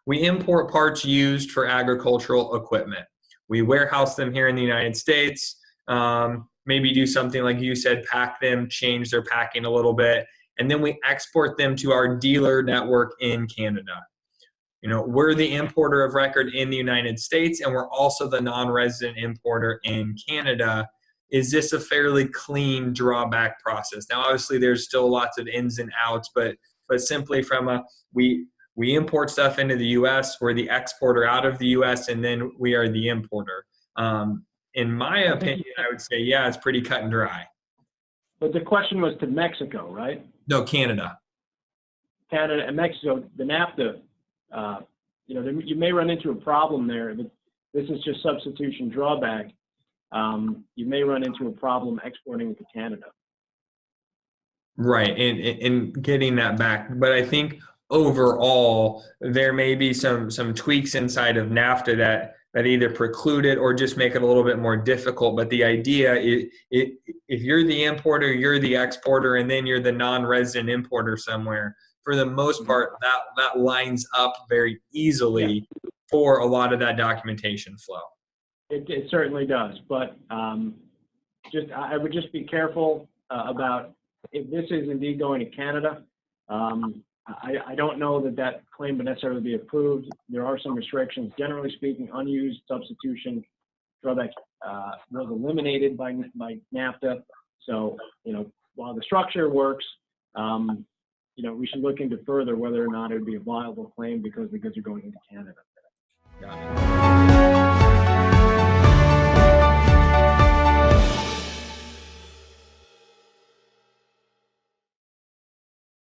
We import parts used for agricultural equipment. We warehouse them here in the United States, maybe do something like you said, pack them, change their packing a little bit, and then we export them to our dealer network in Canada. We're the importer of record in the United States, and we're also the non-resident importer in Canada. Is this a fairly clean drawback process? Now, obviously, there's still lots of ins and outs, but simply from we import stuff into the U.S., we're the exporter out of the U.S., and then we are the importer. In my opinion, I would say, yeah, it's pretty cut and dry. But the question was to Mexico, right? No, Canada. Canada and Mexico, the NAFTA, you may run into a problem there, but this is just substitution drawback. You may run into a problem exporting to Canada. Right, and getting that back. But I think overall, there may be some tweaks inside of NAFTA that either preclude it or just make it a little bit more difficult. But the idea is, if you're the importer, you're the exporter, and then you're the non-resident importer somewhere, for the most part, that lines up very easily for a lot of that documentation flow. It certainly does, but I would just be careful about if this is indeed going to Canada. I don't know that claim would necessarily be approved. There are some restrictions. Generally speaking, unused substitution drawback was eliminated by NAFTA. So, while the structure works, we should look into further whether or not it would be a viable claim because the goods are going into Canada. Got it.